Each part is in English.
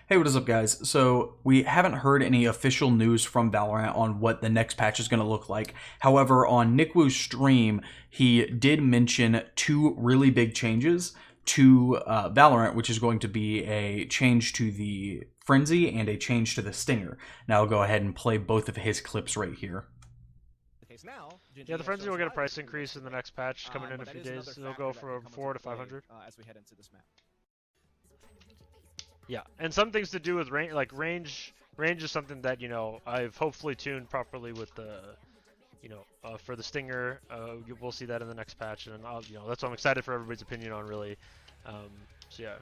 Hey, what is up, guys? So, we haven't heard any official news from Valorant on what the next patch is going to look like. However, on Nikwu's stream, he did mention two really big changes to Valorant, which is going to be a change to the Frenzy and a change to the Stinger. Now, I'll go ahead and play both of his clips right here. Yeah, the Frenzy will get a price increase in the next patch coming in a few days. It'll go from 4 to 500. As we head into this map. Yeah, and some things to do with range, like range is something that, I've hopefully tuned properly with the, for the Stinger. We'll see that in the next patch, and that's what I'm excited for everybody's opinion on, really. So yeah.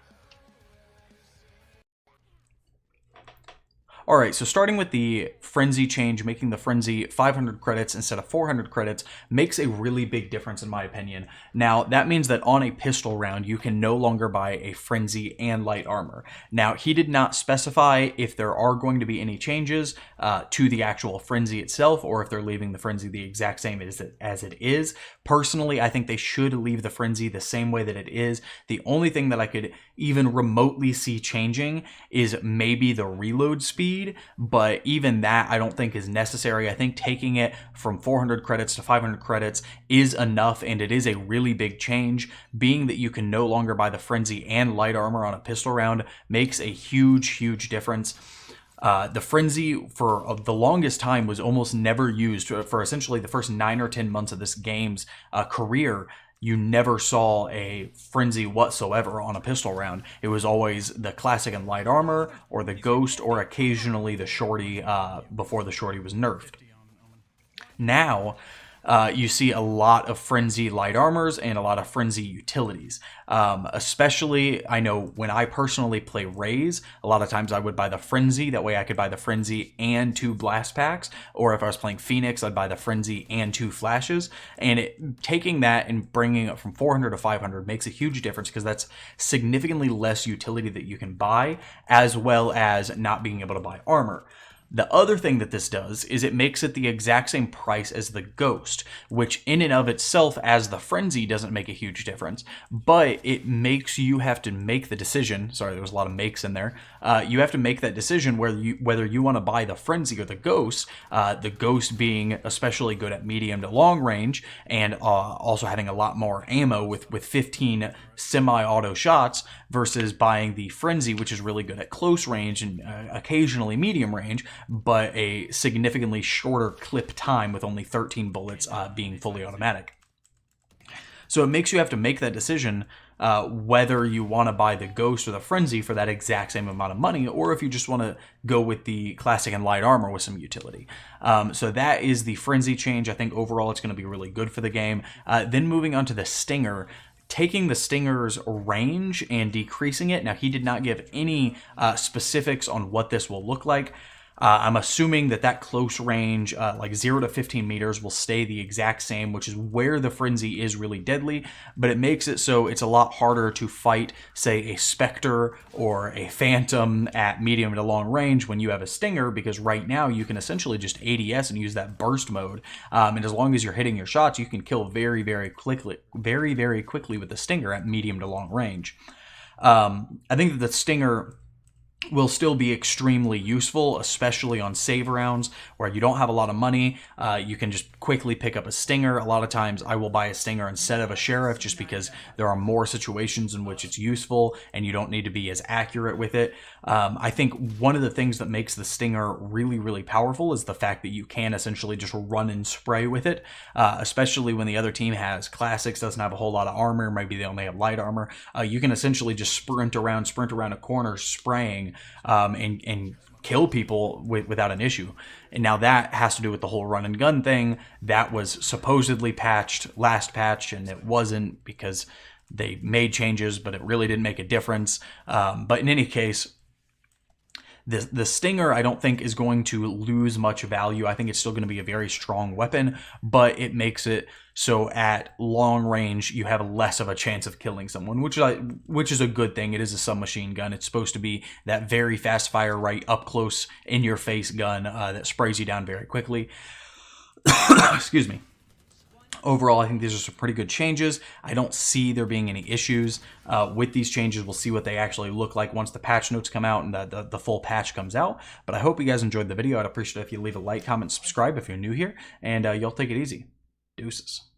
Alright, so starting with the Frenzy change, making the Frenzy 500 credits instead of 400 credits makes a really big difference in my opinion. Now, that means that on a pistol round, you can no longer buy a Frenzy and light armor. Now, he did not specify if there are going to be any changes to the actual Frenzy itself, or if they're leaving the Frenzy the exact same as it is. Personally, I think they should leave the Frenzy the same way that it is. The only thing that I could even remotely see changing is maybe the reload speed, but even that I don't think is necessary. I think taking it from 400 credits to 500 credits is enough, and it is a really big change. Being that you can no longer buy the Frenzy and light armor on a pistol round makes a huge difference. The Frenzy, for the longest time, was almost never used. For essentially the first 9 or 10 months of this game's career, you never saw a Frenzy whatsoever on a pistol round. It was always the classic and light armor, or the Ghost, or occasionally the Shorty before the Shorty was nerfed. Now, you see a lot of Frenzy light armors and a lot of Frenzy utilities. Especially, I know when I personally play Raze, a lot of times I would buy the Frenzy. That way I could buy the Frenzy and 2 blast packs. Or if I was playing Phoenix, I'd buy the Frenzy and 2 flashes. And taking that and bringing it from 400 to 500 makes a huge difference, because that's significantly less utility that you can buy, as well as not being able to buy armor. The other thing that this does is it makes it the exact same price as the Ghost, which in and of itself as the Frenzy doesn't make a huge difference, but it makes you have to make the decision. Sorry, there was a lot of makes in there. You have to make that decision whether you want to buy the Frenzy or the Ghost being especially good at medium to long range, and also having a lot more ammo with 15 semi-auto shots, versus buying the Frenzy, which is really good at close range and occasionally medium range, but a significantly shorter clip time with only 13 bullets being fully automatic. So it makes you have to make that decision whether you want to buy the Ghost or the Frenzy for that exact same amount of money, or if you just want to go with the classic and light armor with some utility. So that is the Frenzy change. I think overall it's going to be really good for the game. Then moving on to the Stinger. Taking the Stinger's range and decreasing it. Now, he did not give any specifics on what this will look like. I'm assuming that close range, like 0 to 15 meters, will stay the exact same, which is where the Frenzy is really deadly, but it makes it so it's a lot harder to fight, say, a Spectre or a Phantom at medium to long range when you have a Stinger, because right now you can essentially just ADS and use that burst mode, and as long as you're hitting your shots, you can kill very quickly with the Stinger at medium to long range. I think that the Stinger will still be extremely useful, especially on save rounds where you don't have a lot of money. You can just quickly pick up a Stinger. A lot of times I will buy a Stinger instead of a Sheriff, just because there are more situations in which it's useful and you don't need to be as accurate with it. I think one of the things that makes the Stinger really powerful is the fact that you can essentially just run and spray with it, especially when the other team has classics, doesn't have a whole lot of armor, maybe they only have light armor. You can essentially just sprint around a corner spraying and kill people without an issue. And now that has to do with the whole run and gun thing that was supposedly patched last patch, and it wasn't, because they made changes, but it really didn't make a difference. But in any case, the Stinger, I don't think, is going to lose much value. I think it's still going to be a very strong weapon, but it makes it so at long range you have less of a chance of killing someone, which is a good thing. It is a submachine gun. It's supposed to be that very fast fire, right up close in your face gun that sprays you down very quickly. Excuse me. Overall, I think these are some pretty good changes. I don't see there being any issues with these changes. We'll see what they actually look like once the patch notes come out and the full patch comes out. But I hope you guys enjoyed the video. I'd appreciate it if you leave a like, comment, subscribe if you're new here, and y'all take it easy. Deuces.